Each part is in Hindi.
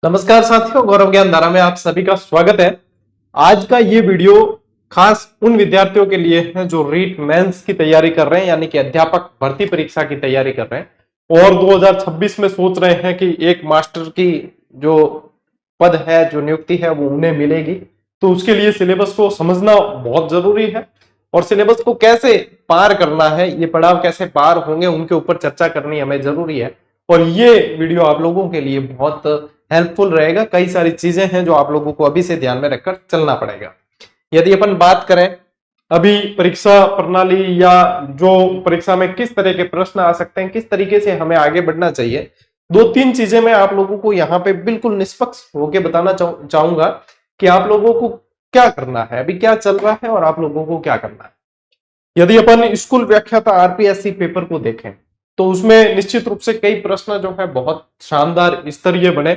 नमस्कार साथियों, गौरव ज्ञान धारा में आप सभी का स्वागत है। आज का ये वीडियो खास उन विद्यार्थियों के लिए है जो रीट मेंस की तैयारी कर रहे हैं, यानी कि अध्यापक भर्ती परीक्षा की तैयारी कर रहे हैं और 2026 में सोच रहे हैं कि एक मास्टर की जो पद है, जो नियुक्ति है, वो उन्हें मिलेगी। तो उसके लिए सिलेबस को समझना बहुत जरूरी है और सिलेबस को कैसे पार करना है, ये पड़ाव कैसे पार होंगे, उनके ऊपर चर्चा करनी हमें जरूरी है। और ये वीडियो आप लोगों के लिए बहुत हेल्पफुल रहेगा। कई सारी चीजें हैं जो आप लोगों को अभी से ध्यान में रखकर चलना पड़ेगा। यदि अपन बात करें अभी परीक्षा प्रणाली या जो परीक्षा में किस तरह के प्रश्न आ सकते हैं, किस तरीके से हमें आगे बढ़ना चाहिए, दो तीन चीजें मैं आप लोगों को यहाँ पे बिल्कुल निष्पक्ष होकर बताना चाहूंगा कि आप लोगों को क्या करना है, अभी क्या चल रहा है और आप लोगों को क्या करना है। यदि अपन स्कूल व्याख्याता आरपीएससी पेपर को देखें तो उसमें निश्चित रूप से कई प्रश्न जो है बहुत शानदार स्तरीय बने।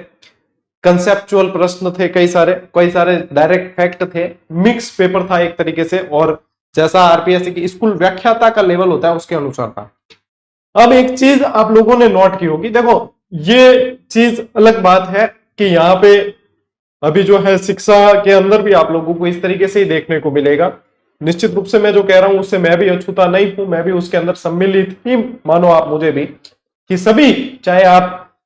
कंसेप्चुअल प्रश्न थे, कई सारे डायरेक्ट फैक्ट थे, मिक्स पेपर था एक तरीके से, और जैसा आरपीएससी की स्कूल व्याख्याता का लेवल होता है उसके अनुसार था। अब एक चीज आप लोगों ने नोट की होगी, देखो ये चीज अलग बात है कि यहाँ पे अभी जो है शिक्षा के अंदर भी आप लोगों को इस तरीके से ही देखने को मिलेगा। निश्चित रूप से मैं जो कह रहा हूं उससे मैं भी अछूता नहीं हूं, मैं भी उसके अंदर सम्मिलित ही मानो आप मुझे भी, कि सभी, चाहे आप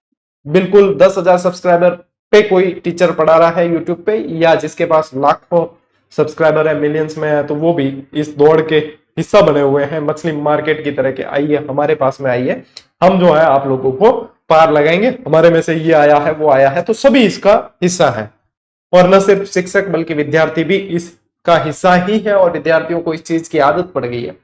बिल्कुल 10,000 सब्सक्राइबर पे कोई टीचर पढ़ा रहा है यूट्यूब पे, या जिसके पास लाखों सब्सक्राइबर है, मिलियंस में है, तो वो भी इस दौड़ के हिस्सा बने हुए हैं। मछली मार्केट की तरह के आइए हमारे पास में आइए, हम जो है आप लोगों को पार लगाएंगे, हमारे में से ये आया है वो आया है, तो सभी इसका हिस्सा है। और न सिर्फ शिक्षक बल्कि विद्यार्थी भी इसका हिस्सा ही है और विद्यार्थियों को इस चीज की आदत पड़ गई है।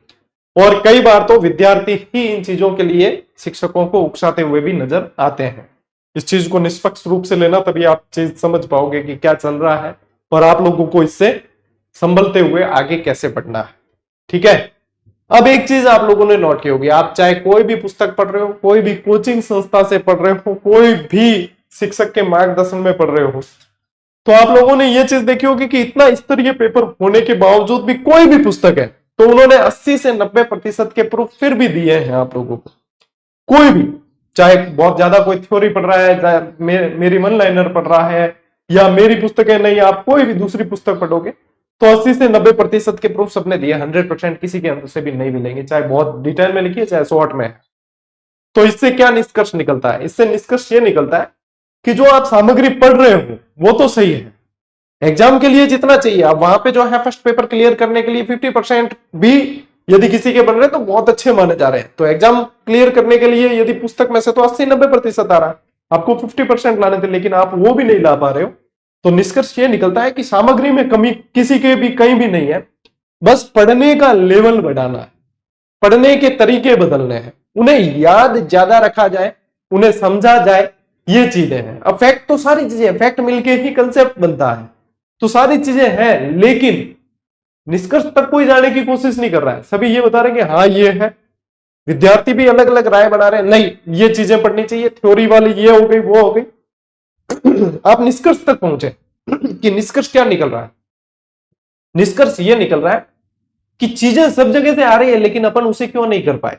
और कई बार तो विद्यार्थी ही इन चीजों के लिए शिक्षकों को उकसाते हुए भी नजर आते हैं। इस चीज को निष्पक्ष रूप से लेना, तभी आप चीज समझ पाओगे कि क्या चल रहा है और आप लोगों को इससे संभलते हुए आगे कैसे बढ़ना है। ठीक है, अब एक चीज आप लोगों ने नोट की होगी, आप चाहे कोई भी पुस्तक पढ़ रहे हो, कोई भी कोचिंग संस्था से पढ़ रहे हो, कोई भी शिक्षक के मार्गदर्शन में पढ़ रहे हो, तो आप लोगों ने यह चीज देखी होगी कि इतना स्तरीय पेपर होने के बावजूद भी कोई भी पुस्तक है तो उन्होंने 80 से 90% के प्रूफ फिर भी दिए हैं आप लोगों को। कोई भी, चाहे बहुत ज्यादा कोई थ्योरी पढ़ रहा है, चाहे मेरी वन लाइनर पढ़ रहा है, या मेरी पुस्तकें नहीं, आप कोई भी दूसरी पुस्तक पढ़ोगे तो 80 से 90% के प्रूफ सबने दिए। 100% किसी के अंदर से भी नहीं मिलेंगे, चाहे बहुत डिटेल में लिखिए चाहे शॉर्ट में है। तो इससे क्या निष्कर्ष निकलता है? इससे निष्कर्ष ये निकलता है कि जो आप सामग्री पढ़ रहे हो वो तो सही है, एग्जाम के लिए जितना चाहिए आप वहां पे जो है फर्स्ट पेपर क्लियर करने के लिए 50% भी यदि किसी के बन रहे हैं तो बहुत अच्छे माने जा रहे हैं। तो एग्जाम क्लियर करने के लिए यदि पुस्तक में से तो 80-90% आ रहा है, आपको 50% लाने थे, लेकिन आप वो भी नहीं ला पा रहे हो, तो निष्कर्ष ये निकलता है कि सामग्री में कमी किसी के भी कहीं भी नहीं है, बस पढ़ने का लेवल बढ़ाना है, पढ़ने के तरीके बदलने हैं, उन्हें याद ज्यादा रखा जाए, उन्हें समझा जाए, ये चीजें हैं। अब फैक्ट तो सारी चीजें, फैक्ट मिलके ही कंसेप्ट बनता है, तो सारी चीजें हैं, लेकिन निष्कर्ष तक कोई जाने की कोशिश नहीं कर रहा है। सभी ये बता रहे हैं कि हाँ ये है, विद्यार्थी भी अलग अलग राय बना रहे हैं, नहीं ये चीजें पढ़नी चाहिए, थ्योरी वाली ये हो गई वो हो गई। आप निष्कर्ष तक पहुंचे कि निष्कर्ष क्या निकल रहा है? निष्कर्ष ये निकल रहा है कि चीजें सब जगह से आ रही है, लेकिन अपन उसे क्यों नहीं कर पाए?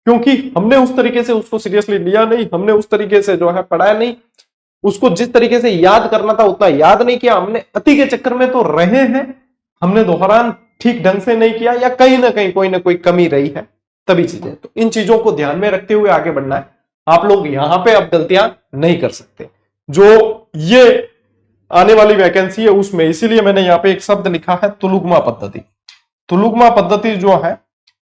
क्योंकि हमने उस तरीके से उसको सीरियसली लिया नहीं, हमने उस तरीके से जो है पढ़ाया नहीं, उसको जिस तरीके से याद करना था उतना याद नहीं किया, हमने अति के चक्कर में तो रहे हैं, हमने दोहरान ठीक ढंग से नहीं किया, या कहीं ना कहीं कोई ना कोई कमी रही है, तभी चीजें। तो इन चीजों को ध्यान में रखते हुए आगे बढ़ना है। आप लोग यहां पे अब गलतियां नहीं कर सकते। जो ये आने वाली वैकेंसी है उसमें, इसीलिए मैंने यहाँ पे एक शब्द लिखा है, तुलुगमा पद्धति। तुलुगमा पद्धति जो है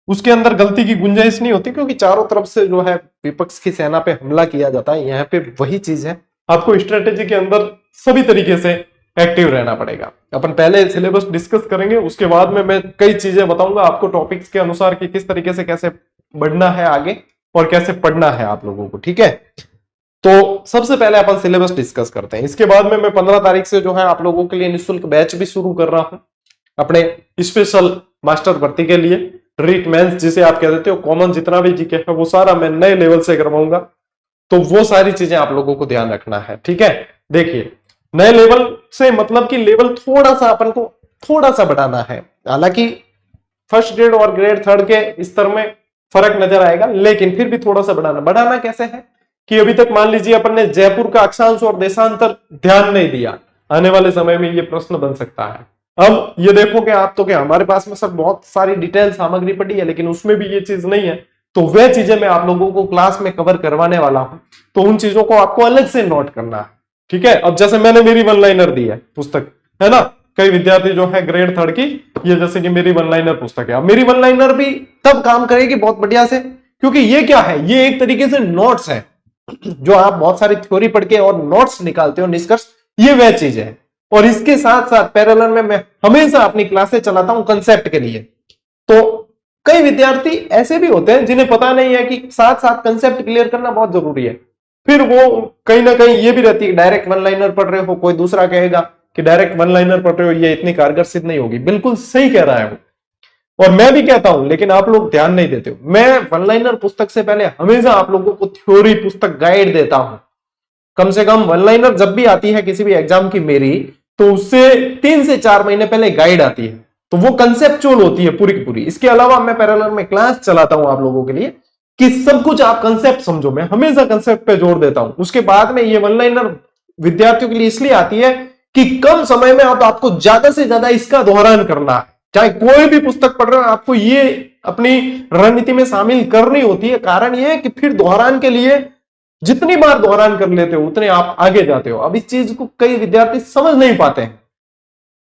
उसके अंदर गलती की गुंजाइश नहीं होती, क्योंकि चारों तरफ से जो है विपक्ष की सेना पे हमला किया जाता है। यहाँ पे वही चीज है, आपको स्ट्रेटेजी के अंदर सभी तरीके से एक्टिव रहना पड़ेगा। अपन पहले सिलेबस डिस्कस करेंगे, उसके बाद में मैं कई चीजें बताऊंगा आपको टॉपिक्स के अनुसार कि किस तरीके से कैसे बढ़ना है आगे और कैसे पढ़ना है आप लोगों को। ठीक है, तो सबसे पहले अपन सिलेबस डिस्कस करते हैं। इसके बाद में मैं 15 तारीख से जो है आप लोगों के लिए निःशुल्क बैच भी शुरू कर रहा हूं, अपने स्पेशल मास्टर भर्ती के लिए। रीट मेंस जिसे आप कह देते हो, कॉमन जितना भी जीके है वो सारा मैं नए लेवल से करवाऊंगा, तो वो सारी चीजें आप लोगों को ध्यान रखना है। ठीक है, देखिए नए लेवल से मतलब कि लेवल थोड़ा सा अपन को थोड़ा सा बढ़ाना है। हालांकि फर्स्ट ग्रेड और ग्रेड थर्ड के स्तर में फर्क नजर आएगा, लेकिन फिर भी थोड़ा सा बढ़ाना। बढ़ाना कैसे है कि अभी तक मान लीजिए अपन ने जयपुर का अक्षांश और देशांतर ध्यान नहीं दिया, आने वाले समय में ये प्रश्न बन सकता है। अब ये देखोगे आप तो क्या हमारे पास में सब बहुत सारी डिटेल सामग्री पड़ी है, लेकिन उसमें भी ये चीज नहीं है, तो वह चीजें मैं आप लोगों को क्लास में कवर करवाने वाला हूं, तो उन चीजों को आपको अलग से नोट करना है। ठीक है, अब जैसे मैंने मेरी वन लाइनर दी है पुस्तक, है ना, कई विद्यार्थी जो है ग्रेड 3 की, ये जैसे कि मेरी वन लाइनर पुस्तक है, अब मेरी वन लाइनर भी तब काम करेगी बहुत बढ़िया से, क्योंकि ये क्या है, ये एक तरीके से नोट्स है, जो आप बहुत सारी थ्योरी पढ़ के और नोट्स निकालते हो, निष्कर्ष, ये वह चीज है। और इसके साथ साथ पैरेलल में मैं हमेशा अपनी क्लासें चलाता हूं कंसेप्ट के लिए। तो कई विद्यार्थी ऐसे भी होते हैं जिन्हें पता नहीं है कि साथ साथ कंसेप्ट क्लियर करना बहुत जरूरी है, फिर वो कहीं ना कहीं ये भी रहती है डायरेक्ट वन लाइनर पढ़ रहे हो, कोई दूसरा कहेगा कि डायरेक्ट वन लाइनर पढ़ रहे हो ये इतनी कारगर सिद्ध नहीं होगी। बिल्कुल सही कह रहा है वो, और मैं भी कहता हूं, लेकिन आप लोग ध्यान नहीं देते हो। मैं वन लाइनर पुस्तक से पहले हमेशा आप लोगों को थ्योरी पुस्तक गाइड देता हूं। कम से कम वन लाइनर जब भी आती है किसी भी एग्जाम की मेरी, तो उससे 3 से 4 महीने पहले गाइड आती है, तो वो कंसेप्चुअल होती है पूरी की पूरी। इसके अलावा मैं पैरेलल में क्लास चलाता हूं आप लोगों के लिए कि सब कुछ आप कंसेप्ट समझो, मैं हमेशा कंसेप्ट पे जोर देता हूं। उसके बाद में ये वन लाइनर विद्यार्थियों के लिए इसलिए आती है कि कम समय में आपको ज्यादा से ज्यादा इसका दोहरान करना है, चाहे कोई भी पुस्तक पढ़ रहे हो, आपको ये अपनी रणनीति में शामिल करनी होती है। कारण ये है कि फिर दोहरान के लिए जितनी बार दोहरान कर लेते हो उतने आप आगे जाते हो। अब इस चीज को कई विद्यार्थी समझ नहीं पाते हैं,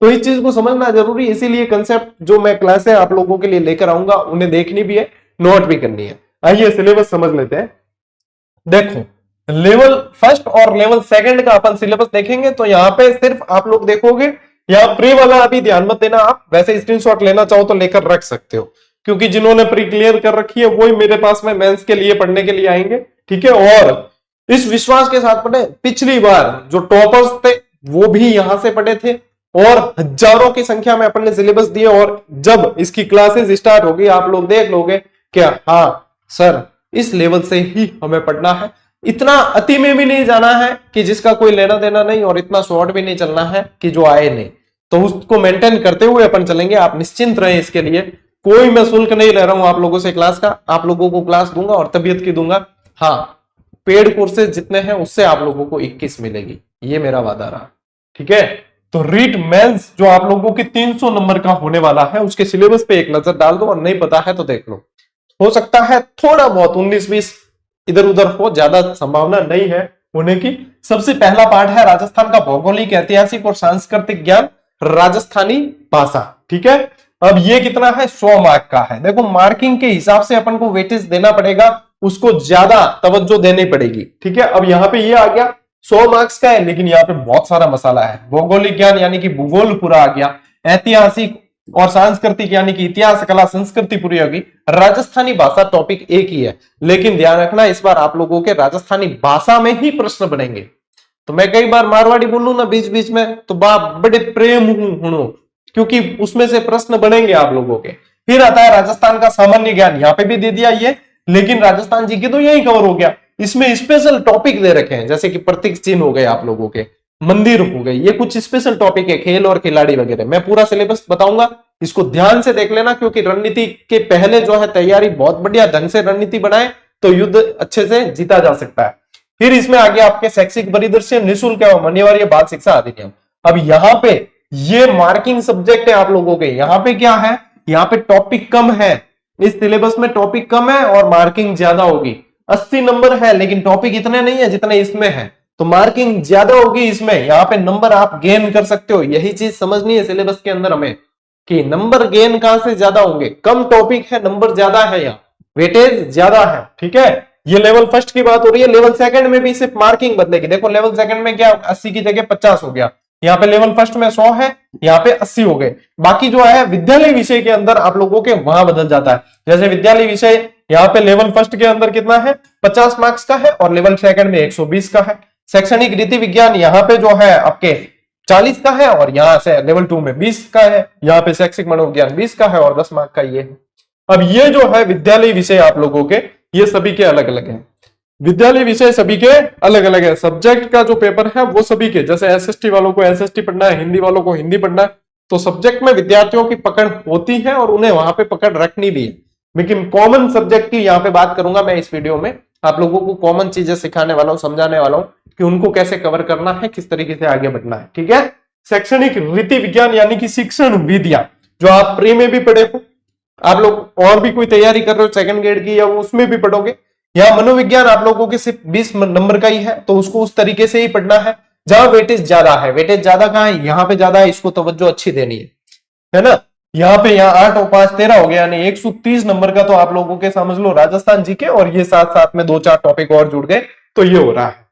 तो इस चीज को समझना जरूरी है। इसीलिए कंसेप्ट जो मैं क्लास है आप लोगों के लिए लेकर आऊंगा, उन्हें देखनी भी है, नोट भी करनी है। आइए सिलेबस समझ लेते हैं। देखो, लेवल फर्स्ट और लेवल सेकंड का अपन सिलेबस देखेंगे, तो यहाँ पे सिर्फ आप लोग देखोगे, यहाँ प्री वाला अभी ध्यान मत देना, आप वैसे स्क्रीनशॉट लेना चाहो तो लेकर रख सकते हो, क्योंकि जिन्होंने प्री क्लियर कर रखी है वही मेरे पास में मेंस के लिए पढ़ने के लिए आएंगे। ठीक है, और इस विश्वास के साथ पढ़े, पिछली बार जो टॉपर्स थे वो भी यहां से पढ़े थे, और हजारों की संख्या में अपन ने सिलेबस दिए, और जब इसकी क्लासेस स्टार्ट होगी आप लोग देख लोगे क्या, हाँ सर इस लेवल से ही हमें पढ़ना है। इतना अति में भी नहीं जाना है कि जिसका कोई लेना देना नहीं, और इतना शॉर्ट भी नहीं चलना है कि जो आए नहीं, तो उसको मेंटेन करते हुए अपन चलेंगे। आप निश्चिंत रहें, इसके लिए कोई मैं शुल्क नहीं ले रहा हूं आप लोगों से क्लास का, आप लोगों को क्लास दूंगा और तबीयत की दूंगा। हाँ, पेड कोर्सेज जितने हैं उससे आप लोगों को 21 मिलेगी, ये मेरा वादा रहा। ठीक है, तो रीट मेंस जो आप लोगों के 300 नंबर का होने वाला है, उसके सिलेबस पे एक नजर डाल दो, और नहीं पता है तो देख लो। हो सकता है थोड़ा बहुत 19-20 इधर उधर हो, ज्यादा संभावना नहीं है होने की। सबसे पहला पार्ट है राजस्थान का भौगोलिक, ऐतिहासिक और सांस्कृतिक ज्ञान, राजस्थानी भाषा। ठीक है, अब ये कितना है, 100 मार्क का है। देखो मार्किंग के हिसाब से अपन को वेटेज देना पड़ेगा, उसको ज्यादा तवज्जो देनी पड़ेगी। ठीक है, अब यहाँ पे ये आ गया 100 मार्क्स का है, लेकिन यहाँ पे बहुत सारा मसाला है। भौगोलिक ज्ञान यानी कि भूगोल पूरा आ गया, ऐतिहासिक और सांस्कृतिक यानी कि इतिहास कला संस्कृति पूरी होगी, राजस्थानी भाषा टॉपिक एक ही है, लेकिन ध्यान रखना इस बार आप लोगों के राजस्थानी भाषा में ही प्रश्न बनेंगे। तो मैं कई बार मारवाड़ी बोलूं ना बीच बीच में, तो बाप बड़े प्रेम हूं, क्योंकि उसमें से प्रश्न बनेंगे आप लोगों के। फिर आता है राजस्थान का सामान्य ज्ञान, यहाँ पे भी दे दिया ये, लेकिन राजस्थान जी के तो यही कवर हो गया। इसमें स्पेशल टॉपिक दे रखे हैं, जैसे कि प्रतीक चिन्ह हो गए आप लोगों के, मंदिर हो गए, ये कुछ स्पेशल टॉपिक है, खेल और खिलाड़ी वगैरह। मैं पूरा सिलेबस बताऊंगा, इसको ध्यान से देख लेना, क्योंकि रणनीति के पहले जो है तैयारी बहुत बढ़िया ढंग से रणनीति बनाए तो युद्ध अच्छे से जीता जा सकता है। फिर इसमें आगे आपके शैक्षिक परिदृश्य, निःशुल्क एवं अनिवार्य बाल शिक्षा अधिनियम। अब यहाँ पे ये मार्किंग सब्जेक्ट है आप लोगों के। यहाँ पे क्या है, यहाँ पे टॉपिक कम है, इस सिलेबस में टॉपिक कम है और मार्किंग ज्यादा होगी। 80 नंबर है, लेकिन टॉपिक इतने नहीं है जितने इसमें है, तो मार्किंग ज्यादा होगी इसमें। यहाँ पे नंबर आप गेन कर सकते हो, यही चीज समझनी है सिलेबस के अंदर हमें, कि नंबर गेन कहां से ज्यादा होंगे। कम टॉपिक है, नंबर ज्यादा है, यहाँ वेटेज ज्यादा है। ठीक है, ये लेवल फर्स्ट की बात हो रही है। लेवल सेकंड में भी सिर्फ मार्किंग बदलेगी। देखो लेवल सेकंड में क्या 80 की जगह 50 हो गया, यहाँ पे लेवल फर्स्ट में 100 है, यहाँ पे 80 हो गए। बाकी जो है विद्यालय विषय के अंदर आप लोगों के वहां बदल जाता है। जैसे विद्यालय विषय यहाँ पे लेवल फर्स्ट के अंदर कितना है, 50 मार्क्स का है, और लेवल सेकंड में 120 का है। शैक्षणिक रीति विज्ञान यहाँ पे जो है आपके 40 का है, और यहाँ से लेवल 2 में 20 का है। यहाँ पे शैक्षिक मनोविज्ञान 20 का है, और 10 मार्क का ये है। अब ये जो है विद्यालय विषय आप लोगों के, ये सभी के अलग अलग हैं। विद्यालय विषय सभी के अलग अलग है। सब्जेक्ट का जो पेपर है वो सभी के, जैसे एसएसटी वालों को एसएसटी पढ़ना है, हिंदी वालों को हिंदी पढ़ना है, तो सब्जेक्ट में विद्यार्थियों की पकड़ होती है और उन्हें वहां पे पकड़ रखनी भी है। लेकिन कॉमन सब्जेक्ट की यहाँ पे बात करूंगा मैं इस वीडियो में। आप लोगों को कॉमन चीजें सिखाने वाला हूँ, समझाने वाला हूँ कि उनको कैसे कवर करना है, किस तरीके से आगे बढ़ना है। ठीक है, शैक्षणिक रीति विज्ञान यानी कि शिक्षण विधियां, जो आप प्री में भी पढ़े हो, आप लोग और भी कोई तैयारी कर रहे हो सेकंड ग्रेड की, या उसमें भी पढ़ोगे। यहाँ मनोविज्ञान आप लोगों के सिर्फ 20 नंबर का ही है, तो उसको उस तरीके से ही पढ़ना है। जहां वेटेज ज्यादा है, वेटेज ज्यादा कहां है, यहाँ पे ज्यादा है, इसको तवज्जो अच्छी देनी है ना। यहाँ पे यहाँ 8 और 5 13 हो गया, यानी 130 नंबर का तो आप लोगों के समझ लो राजस्थान जी के, और ये साथ साथ में 2-4 टॉपिक और जुड़ गए, तो ये हो रहा है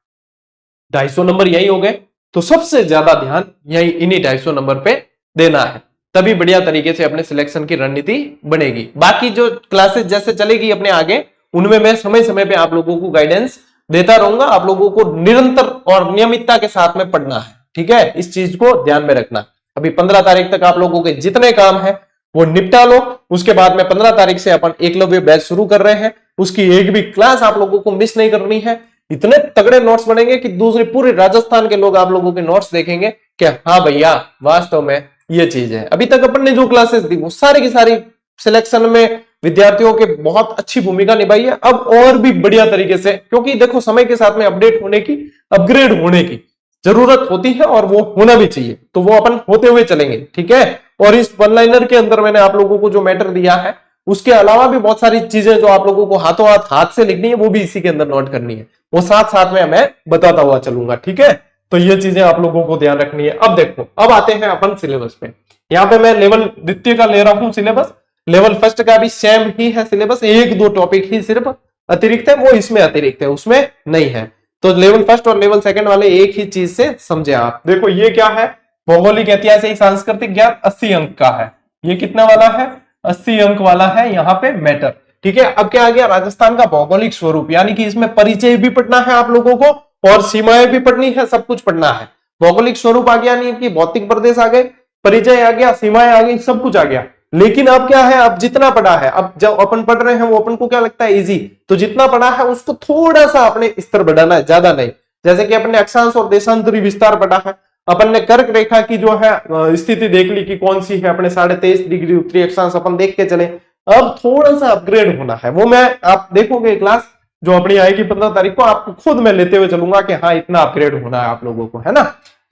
250 नंबर यही हो गए। तो सबसे ज्यादा ध्यान यही इन्हीं 250 नंबर पे देना है, तभी बढ़िया तरीके से अपने सिलेक्शन की रणनीति बनेगी। बाकी जो क्लासेस जैसे चलेगी अपने आगे, उनमें मैं समय समय पे आप लोगों को गाइडेंस देता रहूंगा। आप लोगों को निरंतर और नियमितता के साथ में पढ़ना है। ठीक है, इस चीज को ध्यान में रखना। अभी 15 तारीख तक आप लोगों के जितने काम है वो निपटा लो, उसके बाद में 15 तारीख से अपन एकलव्य बैच शुरू कर रहे हैं। उसकी एक भी क्लास आप लोगों को मिस नहीं करनी है। इतने तगड़े नोट्स बनेंगे कि दूसरे पूरे राजस्थान के लोग आप लोगों के नोट्स देखेंगे कि हाँ भैया वास्तव में ये चीज है। अभी तक अपन ने जो क्लासेस दी वो सारी की सारी सिलेक्शन में विद्यार्थियों के बहुत अच्छी भूमिका निभाई है। अब और भी बढ़िया तरीके से, क्योंकि देखो समय के साथ में अपडेट होने की, अपग्रेड होने की जरूरत होती है, और वो होना भी चाहिए, तो वो अपन होते हुए चलेंगे। ठीक है, और इस वन लाइनर के अंदर मैंने आप लोगों को जो मैटर दिया है, उसके अलावा भी बहुत सारी चीजें जो आप लोगों को हाथों हाथ से लिखनी है, वो भी इसी के अंदर नोट करनी है, वो साथ साथ में मैं बताता हुआ चलूंगा। ठीक है, तो ये चीजें आप लोगों को ध्यान रखनी है। अब देखो, अब आते हैं अपन सिलेबस पे। यहाँ पे मैं लेवल द्वितीय का ले रहा हूं सिलेबस, लेवल फर्स्ट का भी सेम ही है सिलेबस, 1-2 टॉपिक ही सिर्फ अतिरिक्त है, वो इसमें अतिरिक्त है, उसमें नहीं है। तो लेवल फर्स्ट और लेवल सेकंड वाले एक ही चीज से समझे आप। देखो ये क्या है, भौगोलिक, ऐतिहासिक, सांस्कृतिक ज्ञान 80 अंक का है। ये कितना वाला है, 80 अंक वाला है यहाँ पे मैटर। ठीक है, अब क्या आ गया, राजस्थान का भौगोलिक स्वरूप, यानी कि इसमें परिचय भी पढ़ना है आप लोगों को, और सीमाएं भी पढ़नी है, सब कुछ पढ़ना है। भौगोलिक स्वरूप आ गया, यानी कि भौतिक प्रदेश आ गए, परिचय आ गया, सीमाएं आ गई, सब कुछ आ गया। लेकिन अब क्या है, अब जितना पढ़ा है, अब जब अपन पढ़ रहे हैं वो अपन को क्या लगता है इजी, तो जितना पढ़ा है उसको थोड़ा सा अपने स्तर बढ़ाना है, ज्यादा नहीं। जैसे कि अपने अक्षांश और देशांतरी विस्तार पढ़ा है, अपन ने कर्क रेखा की जो है स्थिति देख ली कि कौन सी है, अपने 23.5 डिग्री उत्तरी अक्षांश अपन देख के चले। अब थोड़ा सा अपग्रेड होना है, वो मैं आप देखोगे क्लास जो अपनी आएगी 15 तारीख को, आपको खुद मैं लेते हुए चलूंगा कि हाँ इतना अपग्रेड होना है आप लोगों को, है ना।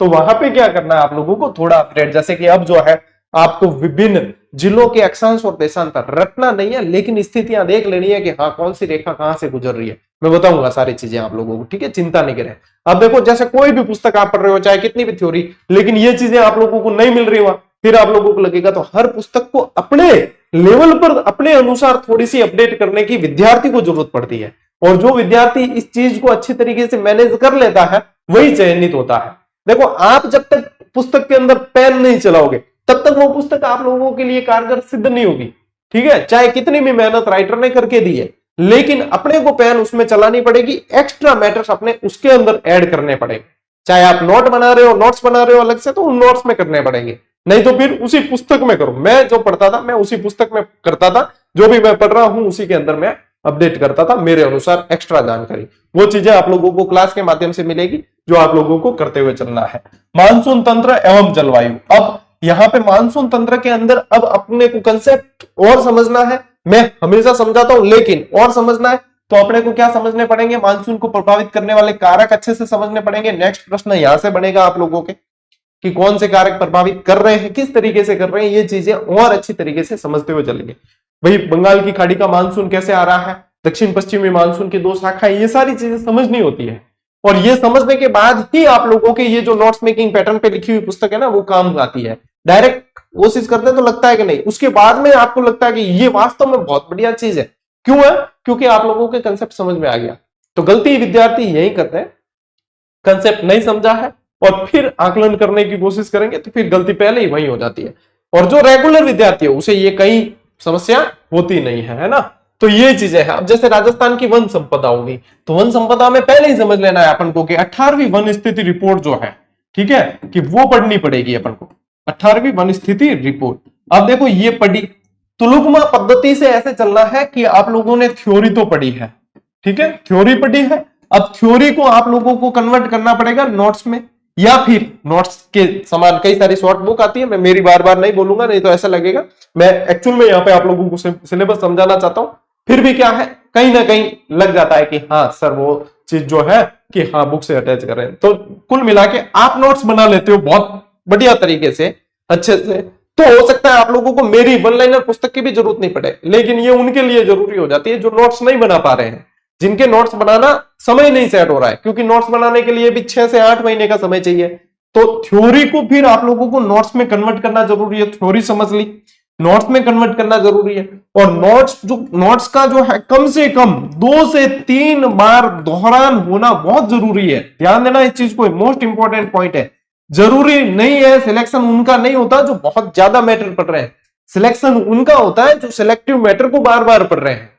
तो वहां पे क्या करना है आप लोगों को, थोड़ा अपग्रेड। जैसे कि अब जो है आपको विभिन्न जिलों के अक्षांश और देशांतर रटना नहीं है, लेकिन स्थितियां देख लेनी है कि हाँ कौन सी रेखा कहां से गुजर रही है। मैं बताऊंगा सारी चीजें आप लोगों को, ठीक है, चिंता नहीं करें। अब देखो, जैसे कोई भी पुस्तक आप पढ़ रहे हो, चाहे कितनी भी थ्योरी, लेकिन ये चीजें आप लोगों को नहीं मिल रही हो, फिर आप लोगों को लगेगा तो हर पुस्तक को अपने लेवल पर अपने अनुसार थोड़ी सी अपडेट करने की विद्यार्थी को जरूरत पड़ती है। और जो विद्यार्थी इस चीज को अच्छी तरीके से मैनेज कर लेता है वही चयनित होता है। देखो, आप जब तक पुस्तक के अंदर पेन नहीं चलाओगे तब तक वो पुस्तक आप लोगों के लिए कारगर सिद्ध नहीं होगी। ठीक है, चाहे कितनी भी मेहनत राइटर ने करके दी है, लेकिन अपने को पेन उसमें चलानी पड़ेगी, एक्स्ट्रा मैटर्स अपने उसके अंदर ऐड करने पड़ेंगे। चाहे आप नोट बना रहे हो, नोट्स बना रहे हो अलग से, तो उन नोट्स में करने पड़ेंगे, नहीं तो फिर उसी पुस्तक में करो। मैं जो पढ़ता था मैं उसी पुस्तक में करता था, जो भी मैं पढ़ रहा हूं उसी के अंदर मैं अपडेट करता था, मेरे अनुसार एक्स्ट्रा जानकारी। वो चीजें आप लोगों को क्लास के माध्यम से मिलेगी, जो आप लोगों को करते हुए चलना है। मानसून तंत्र एवं जलवायु, अब यहाँ पे मानसून तंत्र के अंदर अब अपने को कंसेप्ट और समझना है। मैं हमेशा समझाता हूं, लेकिन और समझना है तो अपने को क्या समझने पड़ेंगे, मानसून को प्रभावित करने वाले कारक अच्छे से समझने पड़ेंगे। नेक्स्ट प्रश्न यहां से बनेगा आप लोगों के कि कौन से कारक प्रभावित कर रहे हैं, किस तरीके से कर रहे हैं, ये चीजें और अच्छी तरीके से समझते हुए चलेंगे। भाई बंगाल की खाड़ी का मानसून कैसे आ रहा है, दक्षिण पश्चिमी मानसून की 2 शाखाएं, ये सारी चीजें समझनी होती है। और ये समझने के बाद ही आप लोगों के ये जो नोट्स मेकिंग पैटर्न पे लिखी हुई पुस्तक है ना, वो काम आती है। डायरेक्ट कोशिश करते हैं तो लगता है कि नहीं, उसके बाद में आपको लगता है कि ये वास्तव में बहुत बढ़िया चीज है। क्यों है, क्योंकि आप लोगों के कंसेप्ट समझ में आ गया। तो गलती विद्यार्थी यही करते हैं, कंसेप्ट नहीं समझा है और फिर आकलन करने की कोशिश करेंगे तो फिर गलती पहले ही वही हो जाती है। और जो रेगुलर विद्यार्थी है उसे ये कई समस्या होती नहीं है ना। तो ये चीजें हैं। अब जैसे राजस्थान की वन संपदा होगी, तो वन संपदा में पहले ही समझ लेना है अपन को कि 18वीं वन स्थिति रिपोर्ट जो है, ठीक है, कि वो पढ़नी पड़ेगी अपन को, 18वीं वन स्थिति रिपोर्ट। अब देखो ये पढ़ी, तुलुकमा पद्धति से ऐसे चलना है कि आप लोगों ने थ्योरी तो पढ़ी है, ठीक है, थ्योरी पढ़ी है। अब थ्योरी को आप लोगों को कन्वर्ट करना पड़ेगा नोट्स में, या फिर नोट्स के समान कई सारी शॉर्ट बुक आती है, मैं मेरी बार बार नहीं बोलूंगा, नहीं तो ऐसा लगेगा मैं एक्चुअल में यहाँ पे आप लोगों को सिलेबस समझाना चाहता हूँ। फिर भी क्या है, कहीं ना कहीं लग जाता है कि हाँ सर वो चीज जो है कि हाँ बुक से अटैच कर रहे हैं। तो कुल मिला के आप नोट्स बना लेते हो बहुत बढ़िया तरीके से, अच्छे से, तो हो सकता है आप लोगों को मेरी वन लाइनर पुस्तक की भी जरूरत नहीं पड़े, लेकिन ये उनके लिए जरूरी हो जाती है जो नोट्स नहीं बना पा रहे हैं, जिनके नोट्स बनाना समय नहीं सेट हो रहा है, क्योंकि नोट्स बनाने के लिए भी 6 से 8 महीने का समय चाहिए। तो थ्योरी को फिर आप लोगों को नोट्स में कन्वर्ट करना जरूरी है, थ्योरी समझ ली, नोट्स में कन्वर्ट करना जरूरी है। और नोट्स का जो है कम से कम 2 से 3 बार दोहरान होना बहुत जरूरी है, ध्यान देना इस चीज को, मोस्ट इंपॉर्टेंट पॉइंट है। जरूरी नहीं है, सिलेक्शन उनका नहीं होता जो बहुत ज्यादा मैटर पढ़ रहे हैं, सिलेक्शन उनका होता है जो सिलेक्टिव मैटर को बार बार पढ़ रहे हैं।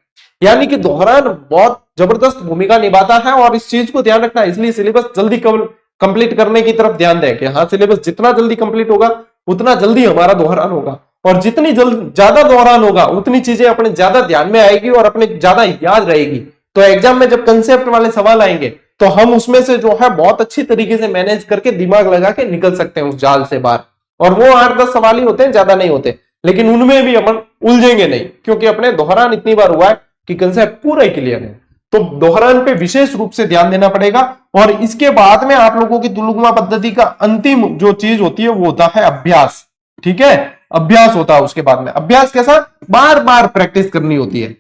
यानी कि दोहरान बहुत जबरदस्त भूमिका निभाता है, और इस चीज को ध्यान रखना, इसलिए सिलेबस जल्दी कंप्लीट करने की तरफ ध्यान दें कि हाँ सिलेबस जितना जल्दी कंप्लीट होगा उतना जल्दी हमारा दोहरान होगा, और जितनी ज्यादा दोहरान होगा उतनी चीजें अपने ज्यादा ध्यान में आएगी और अपने ज्यादा याद रहेगी। तो एग्जाम में जब कंसेप्ट वाले सवाल आएंगे तो हम उसमें से जो है बहुत अच्छी तरीके से मैनेज करके दिमाग लगा के निकल सकते हैं उस जाल से बाहर। और वो 8-10 सवाल ही होते हैं, ज्यादा नहीं होते, लेकिन उनमें भी अपन उलझेंगे नहीं, क्योंकि अपने दोहरान इतनी बार हुआ है कि कंसेप्ट पूरा ही क्लियर है। तो दोहरान पे विशेष रूप से ध्यान देना पड़ेगा। और इसके बाद में आप लोगों की तुलुगमा पद्धति का अंतिम जो चीज होती है वो होता है अभ्यास। ठीक है, अभ्यास होता है उसके बाद में। अभ्यास कैसा, बार बार प्रैक्टिस करनी होती है,